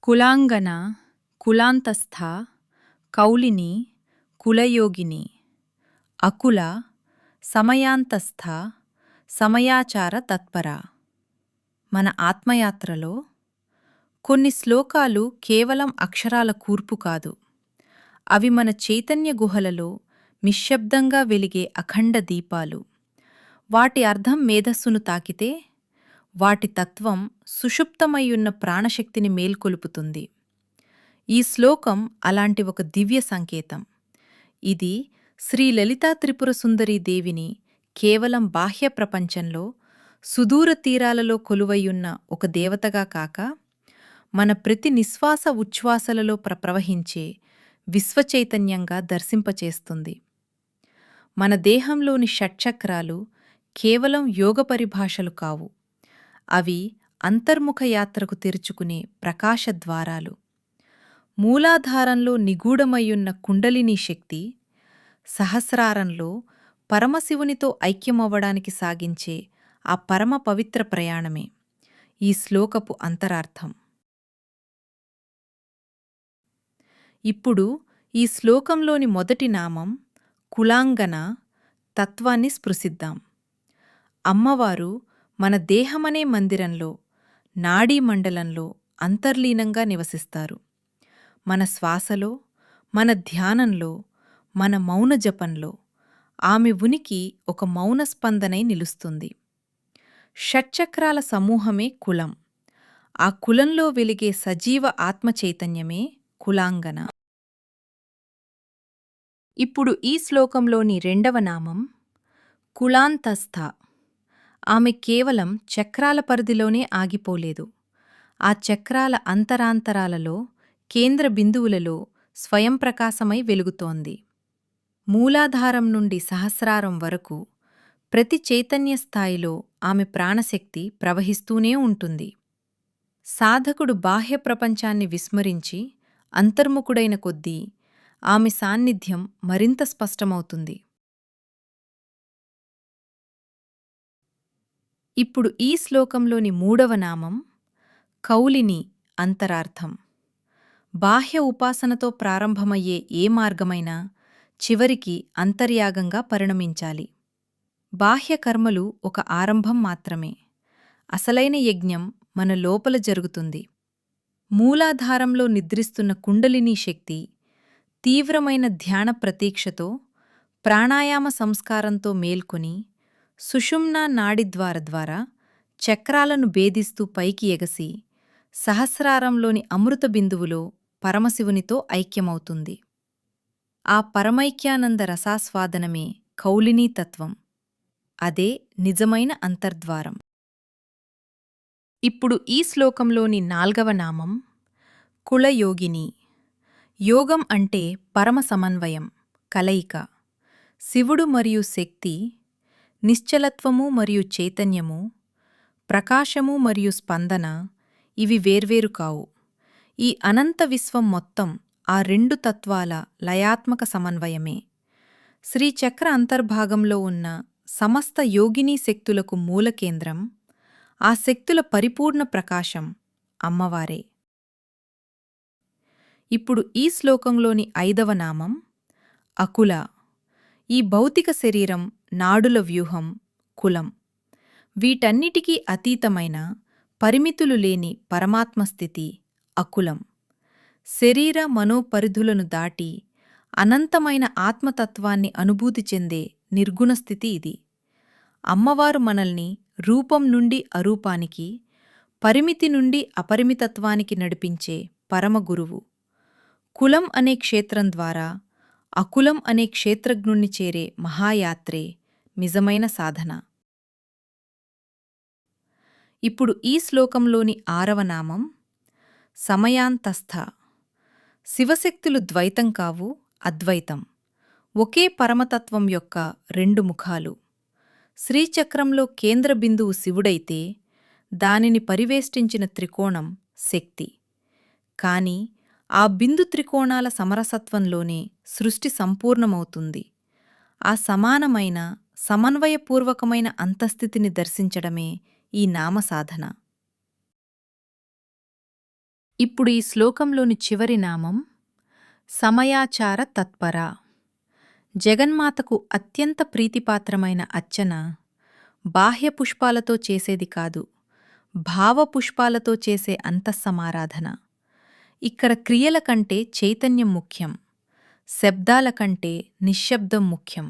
కులాంగన, కులాంతస్థ, కౌలిని, కులయోగిని, అకుల, సమయాంతస్థ, సమయాచార తత్పర. మన ఆత్మయాత్రలో కొన్ని శ్లోకాలు కేవలం అక్షరాల కూర్పు కాదు. అవి మన చైతన్య గుహలలో నిశ్శబ్దంగా వెలిగే అఖండ దీపాలు. వాటి అర్థం మేధస్సును తాకితే వాటి తత్వం సుషుప్తమయ్యున్న ప్రాణశక్తిని మేల్కొలుపుతుంది. ఈ శ్లోకం అలాంటి ఒక దివ్య సంకేతం. ఇది శ్రీ లలితా త్రిపుర సుందరీ దేవిని కేవలం బాహ్య ప్రపంచంలో సుదూర తీరాలలో కొలువయ్యున్న ఒక దేవతగా కాక, మన ప్రతి నిశ్వాస ఉచ్ఛ్వాసలలో ప్రవహించే విశ్వచైతన్యంగా దర్శింపచేస్తుంది. మన దేహంలోని షట్చక్రాలు కేవలం యోగ పరిభాషలు కావు. అవి అంతర్ముఖ యాత్రకు తెరుచుకునే ప్రకాశద్వారాలు. మూలాధారంలో నిగూఢమయ్యున్న కుండలినీ శక్తి సహస్రారంలో పరమశివునితో ఐక్యమవ్వడానికి సాగించే ఆ పరమ పవిత్ర ప్రయాణమే ఈ శ్లోకపు అంతరార్థం. ఇప్పుడు ఈ శ్లోకంలోని మొదటి నామం కులాంగన తత్వాన్ని స్పృశిద్దాం. అమ్మవారు మన దేహమనే మందిరంలో, నాడీ మండలంలో అంతర్లీనంగా నివసిస్తారు. మన శ్వాసలో, మన ధ్యానంలో, మన మౌన జపంలో ఆమె ఉనికి ఒక మౌన స్పందనై నిలుస్తుంది. షట్చక్రాల సమూహమే కులం. ఆ కులంలో వెలిగే సజీవ ఆత్మచైతన్యమే కులాంగన. ఇప్పుడు ఈ శ్లోకంలోని రెండవ నామం కులాంతస్థ. ఆమె కేవలం చక్రాల పరిధిలోనే ఆగిపోలేదు. ఆ చక్రాల అంతరాంతరాలలో, కేంద్ర బిందువులలో స్వయం ప్రకాశమై వెలుగుతోంది. మూలాధారం నుండి సహస్రారం వరకు ప్రతి చైతన్య స్థాయిలో ఆమె ప్రాణశక్తి ప్రవహిస్తూనే ఉంటుంది. సాధకుడు బాహ్య ప్రపంచాన్ని విస్మరించి అంతర్ముఖుడైన కొద్దీ ఆమె సాన్నిధ్యం మరింత స్పష్టమవుతుంది. ఇప్పుడు ఈ శ్లోకంలోని మూడవ నామం కౌలిని అంతరార్థం. బాహ్య ఉపాసనతో ప్రారంభమయ్యే ఏ మార్గమైనా చివరికి అంతర్యాగంగా పరిణమించాలి. బాహ్య కర్మలు ఒక ఆరంభం మాత్రమే. అసలైన యజ్ఞం మన లోపల జరుగుతుంది. మూలాధారంలో నిద్రిస్తున్న కుండలినీ శక్తి తీవ్రమైన ధ్యాన ప్రతీక్షతో, ప్రాణాయామ సంస్కారంతో మేల్కొని సుషుమ్నా నాడిద్వార ద్వారా చక్రాలను భేదిస్తూ పైకి ఎగసి సహస్రారంలోని అమృత బిందువులో పరమశివునితో ఐక్యమవుతుంది. ఆ పరమైక్యానంద రసాస్వాదనమే కౌలినీతత్వం. అదే నిజమైన అంతర్ద్వారం. ఇప్పుడు ఈ శ్లోకంలోని నాల్గవ నామం కులయోగిని. యోగం అంటే పరమ సమన్వయం, కలయిక. శివుడు మరియు శక్తి, నిశ్చలత్వము మరియు చైతన్యము, ప్రకాశము మరియు స్పందన ఇవి వేర్వేరు కావు. ఈ అనంత విశ్వం మొత్తం ఆ రెండు తత్వాల లయాత్మక సమన్వయమే. శ్రీచక్ర అంతర్భాగంలో ఉన్న సమస్త యోగినీ శక్తులకు మూల కేంద్రం, ఆ శక్తుల పరిపూర్ణ ప్రకాశం అమ్మవారే. ఇప్పుడు ఈ శ్లోకంలోని ఐదవ నామం అకుల. ఈ భౌతిక శరీరం, నాడుల వ్యూహం, కులం వీటన్నిటికీ అతీతమైన, పరిమితులు లేని పరమాత్మస్థితి అకులం. శరీర మనోపరిధులను దాటి అనంతమైన ఆత్మతత్వాన్ని అనుభూతి చెందే నిర్గుణస్థితి ఇది. అమ్మవారు మనల్ని రూపం నుండి అరూపానికి, పరిమితి నుండి అపరిమితత్వానికి నడిపించే పరమగురువు. కులం అనే క్షేత్రం ద్వారా అకులం అనే క్షేత్రజ్ఞుణ్ణి చేరే మహాయాత్రే నిజమైన సాధన. ఇప్పుడు ఈ శ్లోకంలోని ఆరవ నామం సమయాంతస్థ. శివశక్తులు ద్వైతం కావు, అద్వైతం. ఒకే పరమతత్వం యొక్క రెండు ముఖాలు. శ్రీచక్రంలో కేంద్ర బిందువు శివుడైతే దానిని పరివేష్టించిన త్రికోణం శక్తి. కాని ఆ బిందు త్రికోణాల సమరసత్వంలోనే సృష్టి సంపూర్ణమవుతుంది. ఆ సమానమైన, సమన్వయపూర్వకమైన అంతస్థితిని దర్శించడమే ఈ నామసాధన. ఇప్పుడు ఈ శ్లోకంలోని చివరి నామం సమయాచార తత్పర. జగన్మాతకు అత్యంత ప్రీతిపాత్రమైన అర్చన బాహ్య పుష్పాలతో చేసేది కాదు, భావపుష్పాలతో చేసే అంతఃసమారాధన. ఇక్కడ క్రియల కంటే చైతన్యం ముఖ్యం, శబ్దాల కంటే నిశ్శబ్దం ముఖ్యం.